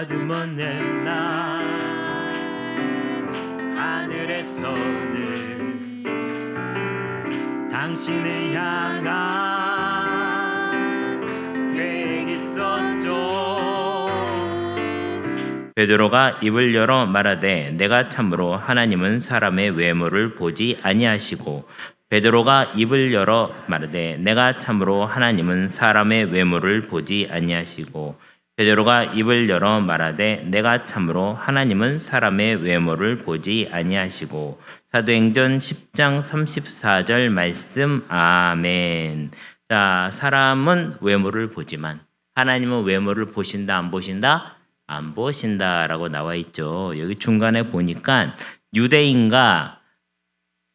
아주 먼 날 하늘에서는 당신을 향한 계획이 있었죠. 베드로가 입을 열어 말하되 내가 참으로 하나님은 사람의 외모를 보지 아니하시고 베드로가 입을 열어 말하되 내가 참으로 하나님은 사람의 외모를 보지 아니하시고 베드로가 입을 열어 말하되 내가 참으로 하나님은 사람의 외모를 보지 아니하시고. 사도행전 10장 34절 말씀. 아멘. 자, 사람은 외모를 보지만 하나님은 외모를 보신다 안 보신다? 안 보신다라고 나와 있죠. 여기 중간에 보니까 유대인과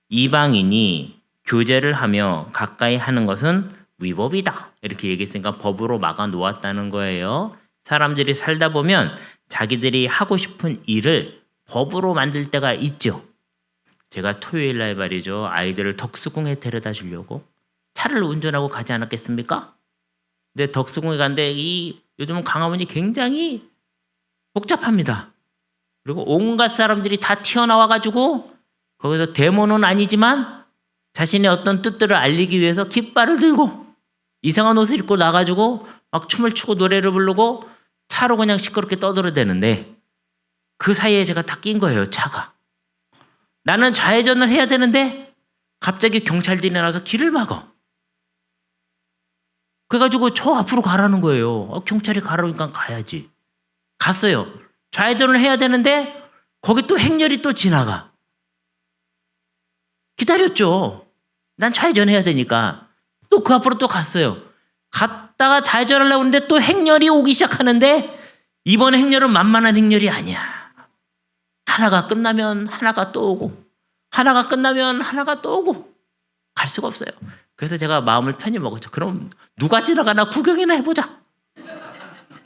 이방인이 교제를 하며 가까이 하는 것은 위법이다 이렇게 얘기했으니까 법으로 막아 놓았다는 거예요. 사람들이 살다 보면 자기들이 하고 싶은 일을 법으로 만들 때가 있죠. 제가 토요일 날 말이죠. 아이들을 덕수궁에 데려다 주려고 차를 운전하고 가지 않았겠습니까? 근데 덕수궁에 갔는데 요즘은 광화문이 굉장히 복잡합니다. 그리고 온갖 사람들이 다 튀어나와가지고 거기서 데모는 아니지만 자신의 어떤 뜻들을 알리기 위해서 깃발을 들고 이상한 옷을 입고 나가지고 막 춤을 추고 노래를 부르고 차로 그냥 시끄럽게 떠들어대는데 그 사이에 제가 다 낀 거예요. 차가. 나는 좌회전을 해야 되는데 갑자기 경찰들이 나와서 길을 막아. 그래가지고 저 앞으로 가라는 거예요. 경찰이 가라니까 가야지. 갔어요. 좌회전을 해야 되는데 거기 또 행렬이 또 지나가. 기다렸죠. 난 좌회전 해야 되니까. 또 그 앞으로 또 갔어요. 갔다가 좌회전을 하려고 하는데 또 행렬이 오기 시작하는데 이번 행렬은 만만한 행렬이 아니야. 하나가 끝나면 하나가 또 오고 하나가 끝나면 하나가 또 오고 갈 수가 없어요. 그래서 제가 마음을 편히 먹었죠. 그럼 누가 지나가나 구경이나 해보자.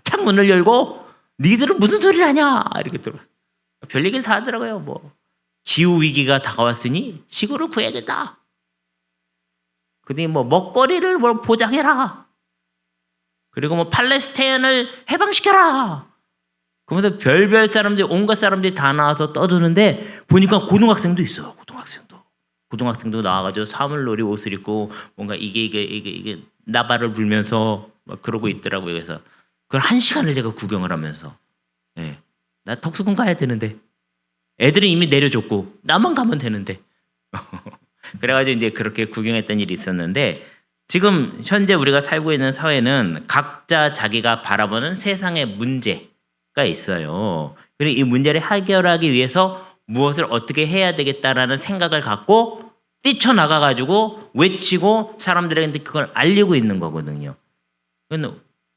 창문을 열고 니들은 무슨 소리를 하냐 이렇게 들어. 별 얘기를 다 하더라고요. 뭐 기후 위기가 다가왔으니 지구를 구해야겠다. 그러니 뭐 먹거리를 뭐 보장해라. 그리고 뭐 팔레스타인을 해방시켜라. 그러면서 별별 사람들이 온갖 사람들이 다 나와서 떠드는데 보니까 고등학생도 있어요. 고등학생도 나와가지고 사물놀이 옷을 입고 뭔가 이게 나발을 불면서 막 그러고 있더라고요. 그래서 그걸 1시간을 제가 구경을 하면서 나 덕수궁 가야 되는데 애들은 이미 내려줬고 나만 가면 되는데 그래가지고 이제 그렇게 구경했던 일이 있었는데 지금 현재 우리가 살고 있는 사회는 각자 자기가 바라보는 세상의 문제가 있어요. 그리고 이 문제를 해결하기 위해서 무엇을 어떻게 해야 되겠다라는 생각을 갖고 뛰쳐나가가지고 외치고 사람들에게 그걸 알리고 있는 거거든요.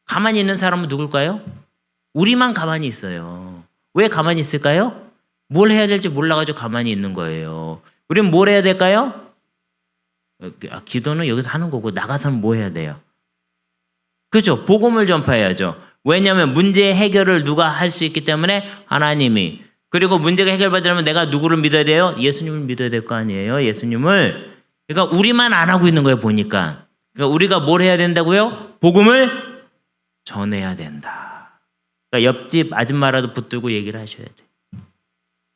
가만히 있는 사람은 누굴까요? 우리만 가만히 있어요. 왜 가만히 있을까요? 뭘 해야 될지 몰라가지고 가만히 있는 거예요. 우리는 뭘 해야 될까요? 기도는 여기서 하는 거고 나가서는 뭐 해야 돼요? 그죠? 복음을 전파해야죠. 왜냐하면 문제 해결을 누가 할 수 있기 때문에 하나님이. 그리고 문제가 해결받으려면 내가 누구를 믿어야 돼요? 예수님을 믿어야 될 거 아니에요? 예수님을. 그러니까 우리만 안 하고 있는 거예요. 보니까. 그러니까 우리가 뭘 해야 된다고요? 복음을 전해야 된다. 그러니까 옆집 아줌마라도 붙들고 얘기를 하셔야 돼.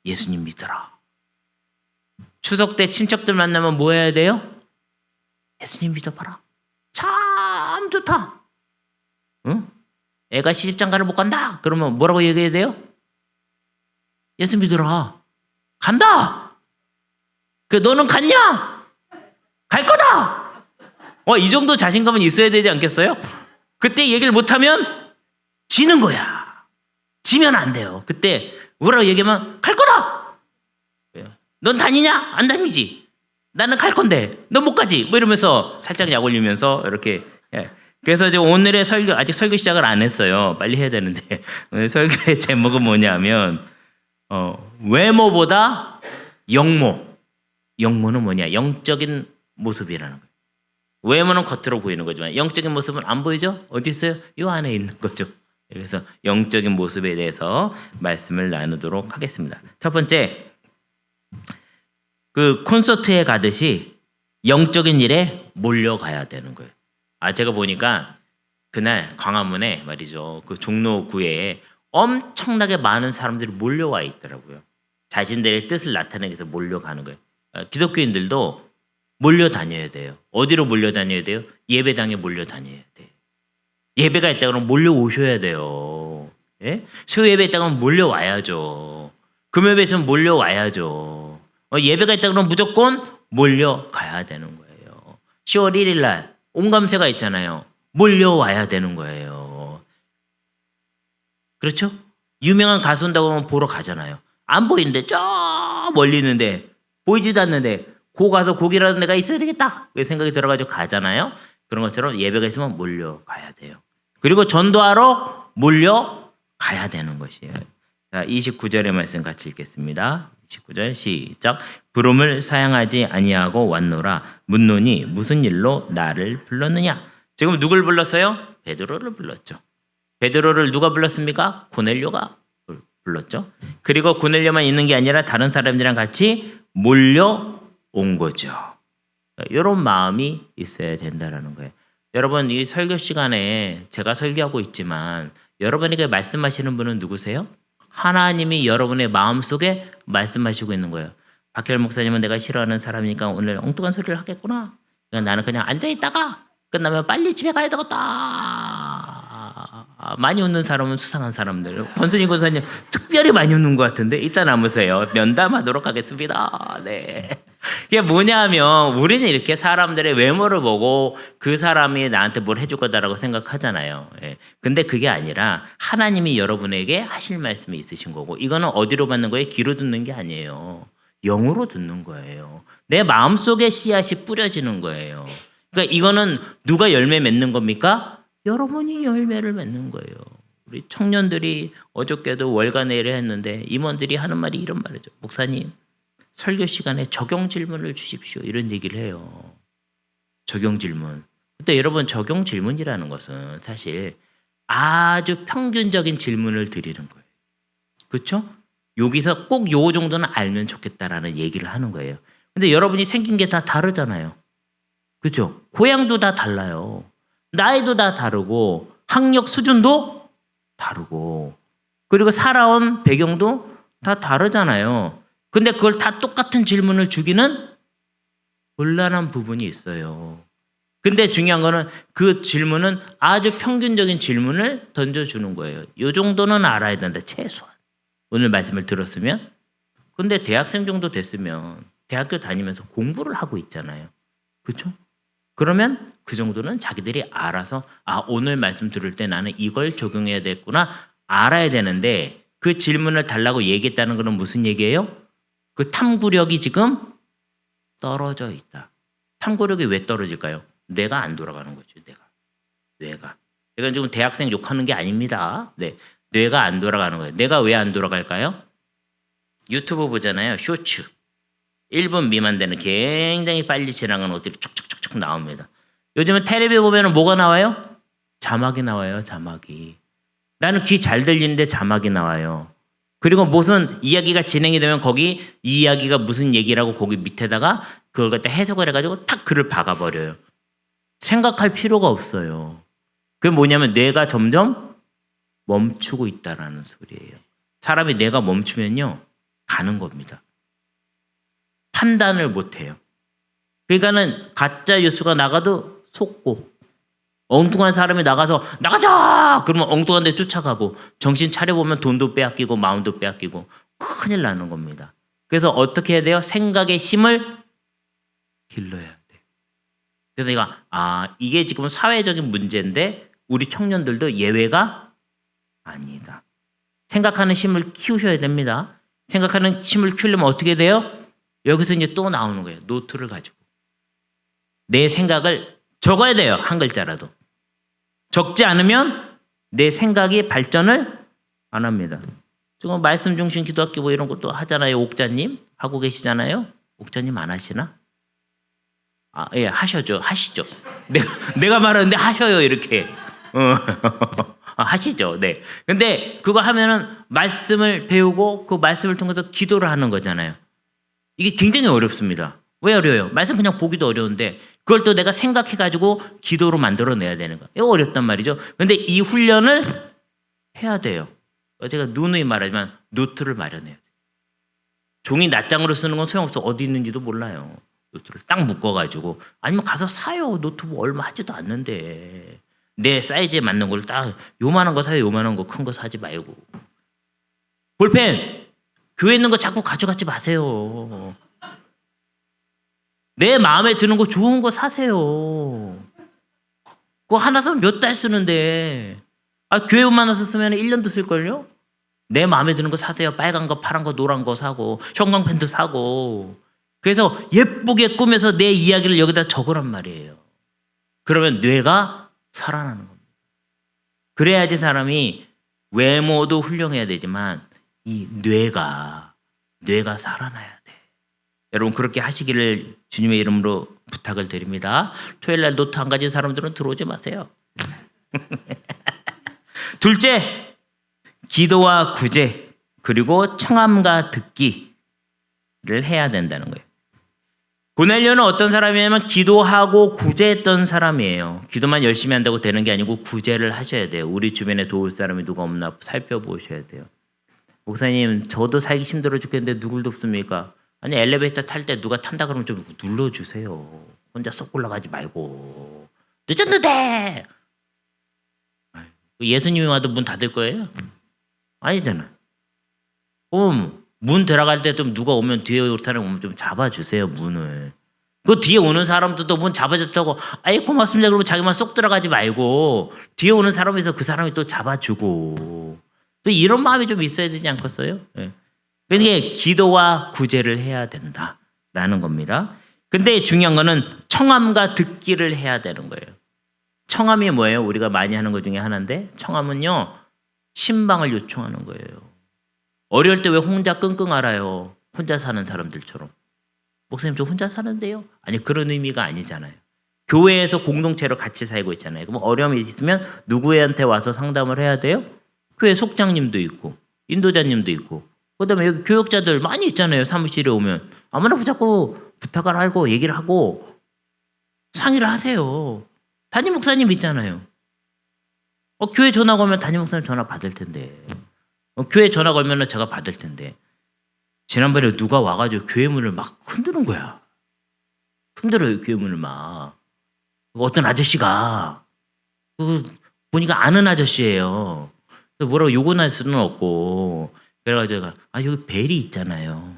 예수님 믿어라. 추석 때 친척들 만나면 뭐 해야 돼요? 예수님 믿어봐라. 참 좋다. 응? 애가 시집장가를 못 간다. 그러면 뭐라고 얘기해야 돼요? 예수 믿어라. 간다. 너는 갔냐? 갈 거다. 이 정도 자신감은 있어야 되지 않겠어요? 그때 얘기를 못하면 지는 거야. 지면 안 돼요. 그때 뭐라고 얘기하면 갈 거다. 넌 다니냐? 안 다니지. 나는 갈 건데 넌 못 가지. 뭐 이러면서 살짝 약 올리면서 이렇게. 그래서 이제 오늘의 설교 아직 설교 시작을 안 했어요. 빨리 해야 되는데 오늘 설교의 제목은 뭐냐면 외모보다 영모. 영모는 뭐냐? 영적인 모습이라는 거예요. 외모는 겉으로 보이는 거지만 영적인 모습은 안 보이죠? 어디 있어요? 이 안에 있는 거죠. 그래서 영적인 모습에 대해서 말씀을 나누도록 하겠습니다. 첫 번째, 그 콘서트에 가듯이 영적인 일에 몰려가야 되는 거예요. 제가 보니까 그날 광화문에 말이죠. 그 종로구에 엄청나게 많은 사람들이 몰려와 있더라고요. 자신들의 뜻을 나타내기 위해서 몰려가는 거예요. 기독교인들도 몰려다녀야 돼요. 어디로 몰려다녀야 돼요? 예배당에 몰려다녀야 돼요. 예배가 있다 그러면 몰려오셔야 돼요. 예? 수요예배 있다 그러면 몰려와야죠. 금요예배 있으면 몰려와야죠. 예배가 있다 그러면 무조건 몰려가야 되는 거예요. 10월 1일 날 온감세가 있잖아요. 몰려와야 되는 거예요. 그렇죠? 유명한 가수 온다고 하면 보러 가잖아요. 안 보이는데 저 멀리 있는데 보이지도 않는데 고 가서 고기라는 데가 있어야 되겠다 그 생각이 들어가지고 가잖아요. 그런 것처럼 예배가 있으면 몰려가야 돼요. 그리고 전도하러 몰려가야 되는 것이에요. 자, 29절의 말씀 같이 읽겠습니다. 29절 시작. 부름을 사양하지 아니하고 왔노라. 묻노니 무슨 일로 나를 불렀느냐. 지금 누굴 불렀어요? 베드로를 불렀죠. 베드로를 누가 불렀습니까? 고넬료가 불렀죠. 그리고 고넬료만 있는 게 아니라 다른 사람들이랑 같이 몰려온 거죠. 이런 마음이 있어야 된다라는 거예요. 여러분 이 설교 시간에 제가 설교하고 있지만 여러분에게 말씀하시는 분은 누구세요? 하나님이 여러분의 마음속에 말씀하시고 있는 거예요. 박혜열 목사님은 내가 싫어하는 사람이니까 오늘 엉뚱한 소리를 하겠구나. 나는 그냥 앉아있다가 끝나면 빨리 집에 가야 되겠다. 많이 웃는 사람은 수상한 사람들. 권순희 권사님 특별히 많이 웃는 것 같은데 이따 남으세요. 면담하도록 하겠습니다. 네. 이게 뭐냐면 우리는 이렇게 사람들의 외모를 보고 그 사람이 나한테 뭘 해줄 거다라고 생각하잖아요. 예. 근데 그게 아니라 하나님이 여러분에게 하실 말씀이 있으신 거고 이거는 어디로 받는 거예요? 귀로 듣는 게 아니에요. 영으로 듣는 거예요. 내 마음속에 씨앗이 뿌려지는 거예요. 그러니까 이거는 누가 열매 맺는 겁니까? 여러분이 열매를 맺는 거예요. 우리 청년들이 어저께도 월간회의를 했는데 임원들이 하는 말이 이런 말이죠. 목사님 설교 시간에 적용 질문을 주십시오. 이런 얘기를 해요. 적용 질문. 근데 여러분 적용 질문이라는 것은 사실 아주 평균적인 질문을 드리는 거예요. 그렇죠? 여기서 꼭 요 정도는 알면 좋겠다라는 얘기를 하는 거예요. 근데 여러분이 생긴 게 다 다르잖아요. 그렇죠? 고향도 다 달라요. 나이도 다 다르고 학력 수준도 다르고 그리고 살아온 배경도 다 다르잖아요. 근데 그걸 다 똑같은 질문을 주기는 곤란한 부분이 있어요. 근데 중요한 거는 그 질문은 아주 평균적인 질문을 던져주는 거예요. 이 정도는 알아야 된다. 최소한. 오늘 말씀을 들었으면. 근데 대학생 정도 됐으면 대학교 다니면서 공부를 하고 있잖아요. 그렇죠? 그러면 그 정도는 자기들이 알아서 오늘 말씀 들을 때 나는 이걸 적용해야 되겠구나 알아야 되는데 그 질문을 달라고 얘기했다는 것은 무슨 얘기예요? 그 탐구력이 지금 떨어져 있다. 탐구력이 왜 떨어질까요? 뇌가 안 돌아가는 거죠. 뇌가. 제가 지금 대학생 욕하는 게 아닙니다. 네, 뇌가 안 돌아가는 거예요. 뇌가 왜 안 돌아갈까요? 유튜브 보잖아요. 쇼츠. 1분 미만 되는 굉장히 빨리 지나가는 것들이 쭉쭉쭉쭉 나옵니다. 요즘은 텔레비 보면 뭐가 나와요? 자막이 나와요. 자막이. 나는 귀 잘 들리는데 자막이 나와요. 그리고 무슨 이야기가 진행이 되면 거기 이 이야기가 무슨 얘기라고 거기 밑에다가 그걸 갖다 해석을 해가지고 탁 글을 박아버려요. 생각할 필요가 없어요. 그게 뭐냐면 뇌가 점점 멈추고 있다라는 소리예요. 사람이 뇌가 멈추면요 가는 겁니다. 판단을 못해요. 그러니까는 가짜 뉴스가 나가도 속고 엉뚱한 사람이 나가서 나가자! 그러면 엉뚱한 데 쫓아가고 정신 차려보면 돈도 빼앗기고 마음도 빼앗기고 큰일 나는 겁니다. 그래서 어떻게 해야 돼요? 생각의 힘을 길러야 돼요. 그래서 이게 지금 사회적인 문제인데 우리 청년들도 예외가 아니다. 생각하는 힘을 키우셔야 됩니다. 생각하는 힘을 키우려면 어떻게 돼요? 여기서 이제 또 나오는 거예요. 노트를 가지고. 내 생각을 적어야 돼요. 한 글자라도. 적지 않으면 내 생각이 발전을 안 합니다. 지금 말씀 중심 기도학교 뭐 이런 것도 하잖아요. 옥자님 하고 계시잖아요. 옥자님 안 하시나? 예, 하시죠. 내가 말하는데 하셔요. 이렇게. 하시죠. 네. 근데 그거 하면은 말씀을 배우고 그 말씀을 통해서 기도를 하는 거잖아요. 이게 굉장히 어렵습니다. 왜 어려워요? 말씀 그냥 보기도 어려운데 그걸 또 내가 생각해가지고 기도로 만들어내야 되는 거예요. 이거 어렵단 말이죠. 근데 이 훈련을 해야 돼요. 제가 누누이 말하지만 노트를 마련해야 돼요. 종이 낱장으로 쓰는 건 소용없어. 어디 있는지도 몰라요. 노트를 딱 묶어가지고 아니면 가서 사요. 노트북 얼마 하지도 않는데 내 사이즈에 맞는 걸 딱 요만한 거 사요. 요만한 거 큰 거 사지 말고. 볼펜 교회 있는 거 자꾸 가져가지 마세요. 내 마음에 드는 거 좋은 거 사세요. 그거 하나 사면 몇 달 쓰는데 교회만 와서 쓰면 1년도 쓸걸요? 내 마음에 드는 거 사세요. 빨간 거, 파란 거, 노란 거 사고 형광펜도 사고. 그래서 예쁘게 꾸며서 내 이야기를 여기다 적으란 말이에요. 그러면 뇌가 살아나는 겁니다. 그래야지 사람이 외모도 훌륭해야 되지만 이 뇌가 살아나야 돼. 여러분 그렇게 하시기를 주님의 이름으로 부탁을 드립니다. 토요일날 노트 안 가진 사람들은 들어오지 마세요. 둘째, 기도와 구제 그리고 청함과 듣기를 해야 된다는 거예요. 고넬료는 어떤 사람이냐면 기도하고 구제했던 사람이에요. 기도만 열심히 한다고 되는 게 아니고 구제를 하셔야 돼요. 우리 주변에 도울 사람이 누가 없나 살펴보셔야 돼요. 목사님 저도 살기 힘들어 죽겠는데 누굴 돕습니까? 아니 엘리베이터 탈 때 누가 탄다 그러면 좀 눌러주세요. 혼자 쏙 올라가지 말고. 늦었는데 예수님이 와도 문 닫을 거예요? 아니잖아. 문 들어갈 때 좀 누가 오면 뒤에 올 사람 오면 좀 잡아주세요 문을. 그 뒤에 오는 사람도 문 잡아줬다고 아이 고맙습니다 그러면 자기만 쏙 들어가지 말고 뒤에 오는 사람에서 그 사람이 또 잡아주고 또 이런 마음이 좀 있어야 되지 않겠어요? 네. 그러니까 기도와 구제를 해야 된다라는 겁니다. 근데 중요한 거는 청함과 듣기를 해야 되는 거예요. 청함이 뭐예요? 우리가 많이 하는 것 중에 하나인데 청함은요 신방을 요청하는 거예요. 어려울 때 왜 혼자 끙끙 앓아요? 혼자 사는 사람들처럼. 목사님 저 혼자 사는데요? 아니 그런 의미가 아니잖아요. 교회에서 공동체로 같이 살고 있잖아요. 그럼 어려움이 있으면 누구한테 와서 상담을 해야 돼요? 교회 속장님도 있고 인도자님도 있고 그다음에 여기 교역자들 많이 있잖아요. 사무실에 오면 아무나 자꾸 부탁을 하고 얘기를 하고 상의를 하세요. 담임 목사님 있잖아요. 교회 전화 걸면 담임 목사님 전화 받을 텐데 교회 전화 걸면 제가 받을 텐데 지난번에 누가 와가지고 교회 문을 막 흔드는 거야. 흔들어요 교회 문을 막. 어떤 아저씨가 보니까 아는 아저씨예요. 뭐라고 욕은 할 수는 없고 그래가지고 여기 벨이 있잖아요.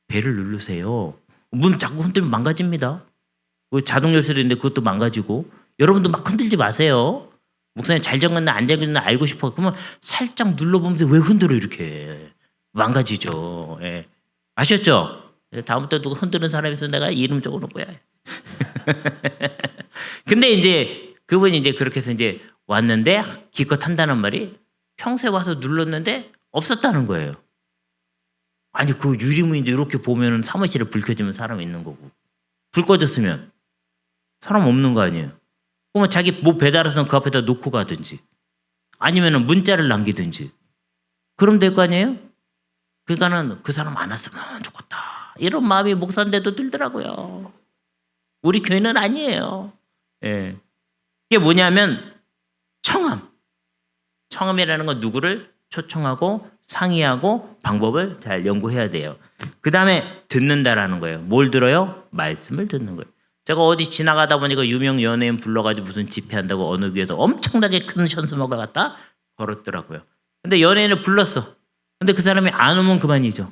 벨을 누르세요. 문 자꾸 흔들면 망가집니다. 자동 열쇠도 있는데 그것도 망가지고 여러분도 막 흔들지 마세요. 목사님 잘 잠갔나 안 잠갔나 알고 싶어. 그러면 살짝 눌러보면 왜 흔들어 이렇게. 망가지죠. 예. 아셨죠? 다음부터 누가 흔드는 사람이 있으면 내가 이름 적어놓을 거야. 근데 이제 그분이 이제 그렇게 해서 이제 왔는데 기껏 한다는 말이 평소에 와서 눌렀는데 없었다는 거예요. 아니 그 유리문인데 이렇게 보면은 사무실에 불 켜지면 사람 있는 거고 불 꺼졌으면 사람 없는 거 아니에요. 그러면 자기 뭐 배달해서 그 앞에다 놓고 가든지 아니면은 문자를 남기든지 그럼 될 거 아니에요? 그러니까는 그 사람 안 왔으면 좋겠다 이런 마음이 목사인데도 들더라고요. 우리 교회는 아니에요. 예. 이게 뭐냐면 청함이라는 건 누구를 초청하고 상의하고 방법을 잘 연구해야 돼요. 그 다음에 듣는다라는 거예요. 뭘 들어요? 말씀을 듣는 거예요. 제가 어디 지나가다 보니까 유명 연예인 불러가지고 무슨 집회한다고 어느 교회에서 엄청나게 큰 현수막을 갖다 걸었더라고요. 근데 연예인을 불렀어. 근데 그 사람이 안 오면 그만이죠.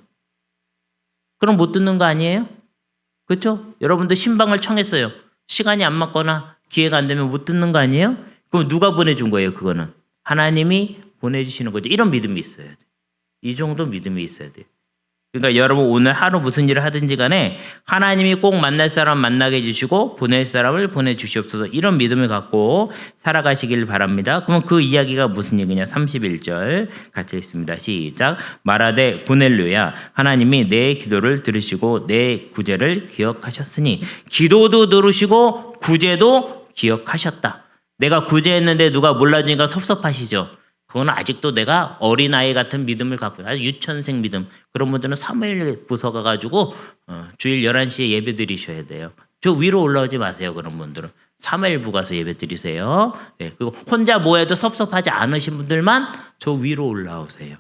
그럼 못 듣는 거 아니에요? 그렇죠? 여러분도 신방을 청했어요. 시간이 안 맞거나 기회가 안 되면 못 듣는 거 아니에요? 그럼 누가 보내준 거예요? 그거는 하나님이 보내주시는 거죠. 이런 믿음이 있어야 돼. 이 정도 믿음이 있어야 돼. 그러니까 여러분 오늘 하루 무슨 일을 하든지 간에 하나님이 꼭 만날 사람 만나게 해주시고 보낼 사람을 보내주시옵소서 이런 믿음을 갖고 살아가시길 바랍니다. 그러면 그 이야기가 무슨 얘기냐 31절 같이 있습니다. 시작. 말하되 고넬료야 하나님이 내 기도를 들으시고 내 구제를 기억하셨으니 기도도 들으시고 구제도 기억하셨다. 내가 구제했는데 누가 몰라주니까 섭섭하시죠. 그건 아직도 내가 어린아이 같은 믿음을 갖고 아주 유치원생 믿음. 그런 분들은 사무엘 부서 가가지고 주일 11시에 예배 드리셔야 돼요. 저 위로 올라오지 마세요. 그런 분들은. 사무엘부 가서 예배 드리세요. 네, 그리고 혼자 모여도 섭섭하지 않으신 분들만 저 위로 올라오세요.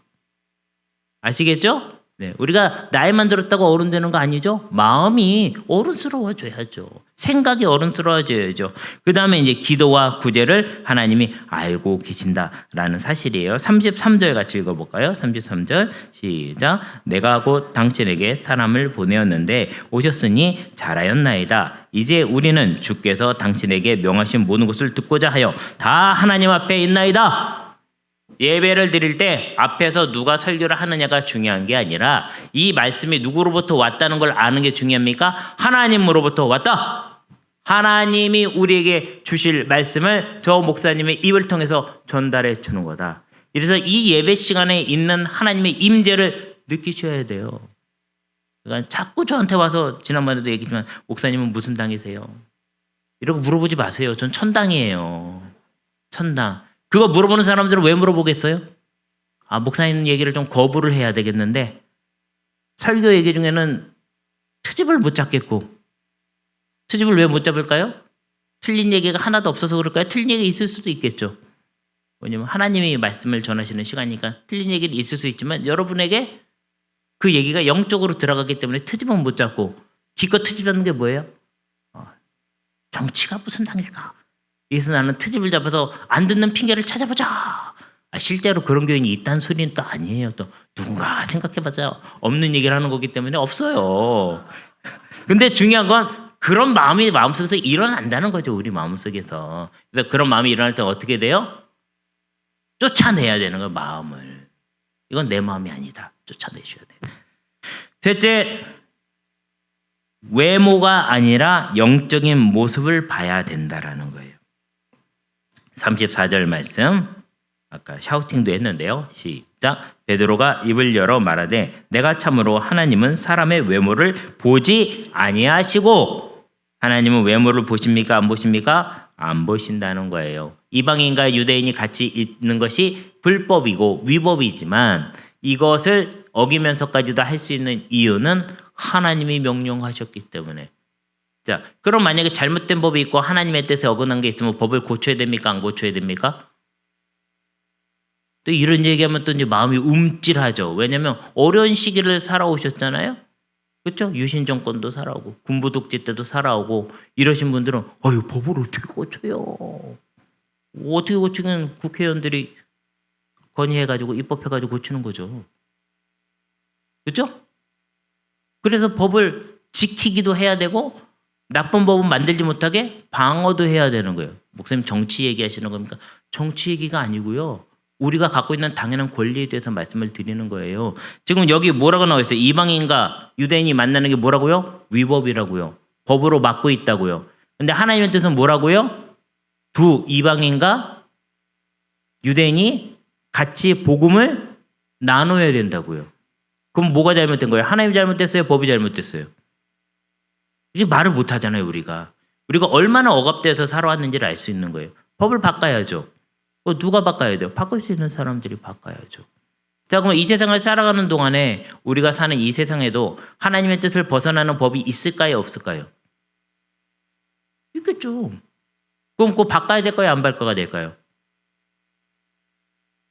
아시겠죠? 네, 우리가 나이만 들었다고 어른 되는 거 아니죠? 마음이 어른스러워져야죠. 생각이 어른스러워져야죠. 그 다음에 이제 기도와 구제를 하나님이 알고 계신다라는 사실이에요. 33절 같이 읽어볼까요? 33절 시작. 내가 곧 당신에게 사람을 보내었는데 오셨으니 잘하였나이다. 이제 우리는 주께서 당신에게 명하신 모든 것을 듣고자 하여 다 하나님 앞에 있나이다. 예배를 드릴 때 앞에서 누가 설교를 하느냐가 중요한 게 아니라 이 말씀이 누구로부터 왔다는 걸 아는 게 중요합니까? 하나님으로부터 왔다. 하나님이 우리에게 주실 말씀을 저 목사님의 입을 통해서 전달해 주는 거다. 그래서 이 예배 시간에 있는 하나님의 임재를 느끼셔야 돼요. 그러니까 자꾸 저한테 와서 지난번에도 얘기했지만 목사님은 무슨 당이세요? 이러고 물어보지 마세요. 전 천당이에요. 천당. 그거 물어보는 사람들은 왜 물어보겠어요? 아, 목사님 얘기를 좀 거부를 해야 되겠는데 설교 얘기 중에는 트집을 못 잡겠고 트집을 왜 못 잡을까요? 틀린 얘기가 하나도 없어서 그럴까요? 틀린 얘기 있을 수도 있겠죠. 왜냐면 하나님이 말씀을 전하시는 시간이니까 틀린 얘기는 있을 수 있지만 여러분에게 그 얘기가 영적으로 들어가기 때문에 트집은 못 잡고 기껏 트집 잡는 게 뭐예요? 정치가 무슨 당일까? 여기서 나는 트집을 잡아서 안 듣는 핑계를 찾아보자. 실제로 그런 교인이 있다는 소리는 또 아니에요. 또 누군가 생각해봤자 없는 얘기를 하는 거기 때문에 없어요. 근데 중요한 건 그런 마음이 마음속에서 일어난다는 거죠. 우리 마음속에서. 그래서 그런 마음이 일어날 때 어떻게 돼요? 쫓아내야 되는 거예요. 마음을. 이건 내 마음이 아니다. 쫓아내셔야 돼요. 셋째, 외모가 아니라 영적인 모습을 봐야 된다라는 거예요. 34절 말씀, 아까 샤우팅도 했는데요. 시작. 베드로가 입을 열어 말하되 내가 참으로 하나님은 사람의 외모를 보지 아니하시고 하나님은 외모를 보십니까? 안 보십니까? 안 보신다는 거예요. 이방인과 유대인이 같이 있는 것이 불법이고 위법이지만 이것을 어기면서까지도 할 수 있는 이유는 하나님이 명령하셨기 때문에. 자, 그럼 만약에 잘못된 법이 있고 하나님의 뜻에 어긋난 게 있으면 법을 고쳐야 됩니까? 안 고쳐야 됩니까? 또 이런 얘기하면 또 이제 마음이 움찔하죠. 왜냐하면 어려운 시기를 살아오셨잖아요. 그렇죠? 유신 정권도 살아오고 군부 독재 때도 살아오고 이러신 분들은 어휴 법을 어떻게 고쳐요? 어떻게 고치면 국회의원들이 건의해가지고 입법해가지고 고치는 거죠. 그렇죠? 그래서 법을 지키기도 해야 되고 나쁜 법은 만들지 못하게 방어도 해야 되는 거예요. 목사님 정치 얘기하시는 겁니까? 정치 얘기가 아니고요. 우리가 갖고 있는 당연한 권리에 대해서 말씀을 드리는 거예요. 지금 여기 뭐라고 나와 있어요? 이방인과 유대인이 만나는 게 뭐라고요? 위법이라고요. 법으로 막고 있다고요. 근데 하나님의 뜻은 뭐라고요? 두 이방인과 유대인이 같이 복음을 나눠야 된다고요. 그럼 뭐가 잘못된 거예요? 하나님이 잘못됐어요? 법이 잘못됐어요? 이제 말을 못 하잖아요, 우리가. 우리가 얼마나 억압돼서 살아왔는지를 알 수 있는 거예요. 법을 바꿔야죠. 누가 바꿔야 돼요? 바꿀 수 있는 사람들이 바꿔야죠. 자, 그럼 이 세상을 살아가는 동안에 우리가 사는 이 세상에도 하나님의 뜻을 벗어나는 법이 있을까요? 없을까요? 있겠죠. 그럼 그거 바꿔야 될까요? 안 바꿔야 될까요?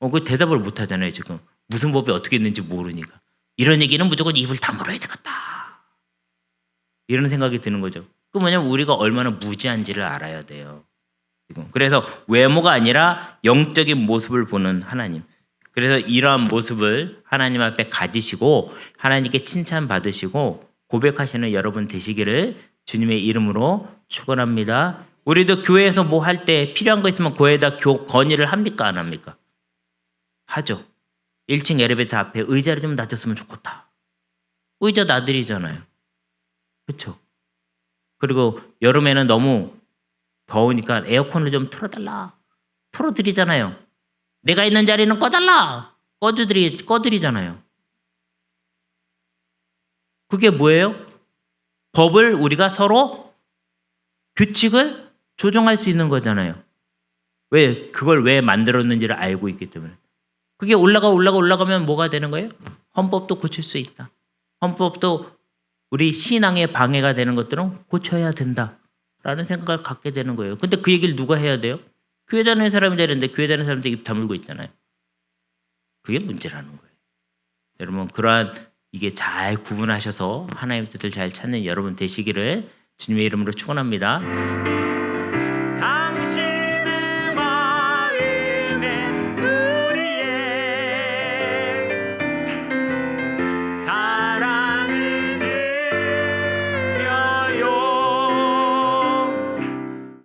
그 대답을 못 하잖아요, 지금. 무슨 법이 어떻게 있는지 모르니까. 이런 얘기는 무조건 입을 다물어야 되겠다. 이런 생각이 드는 거죠. 그 뭐냐면 우리가 얼마나 무지한지를 알아야 돼요. 지금. 그래서 외모가 아니라 영적인 모습을 보는 하나님. 그래서 이러한 모습을 하나님 앞에 가지시고 하나님께 칭찬받으시고 고백하시는 여러분 되시기를 주님의 이름으로 축원합니다. 우리도 교회에서 뭐 할 때 필요한 거 있으면 교회에다 건의를 합니까? 안 합니까? 하죠. 1층 엘리베이터 앞에 의자를 좀 놔줬으면 좋겠다. 의자 놔드리잖아요. 그렇죠? 그리고 여름에는 너무 더우니까 에어컨을 좀 틀어달라. 틀어드리잖아요. 내가 있는 자리는 꺼달라. 꺼드리잖아요. 그게 뭐예요? 법을 우리가 서로 규칙을 조정할 수 있는 거잖아요. 그걸 왜 만들었는지를 알고 있기 때문에. 그게 올라가면 뭐가 되는 거예요? 헌법도 고칠 수 있다. 헌법도 우리 신앙에 방해가 되는 것들은 고쳐야 된다. 라는 생각을 갖게 되는 거예요. 근데 그 얘기를 누가 해야 돼요? 교회 다니는 사람이 되는데 교회 다니는 사람들 입 다물고 있잖아요. 그게 문제라는 거예요. 여러분 그러한 이게 잘 구분하셔서 하나님의 뜻을 잘 찾는 여러분 되시기를 주님의 이름으로 축원합니다.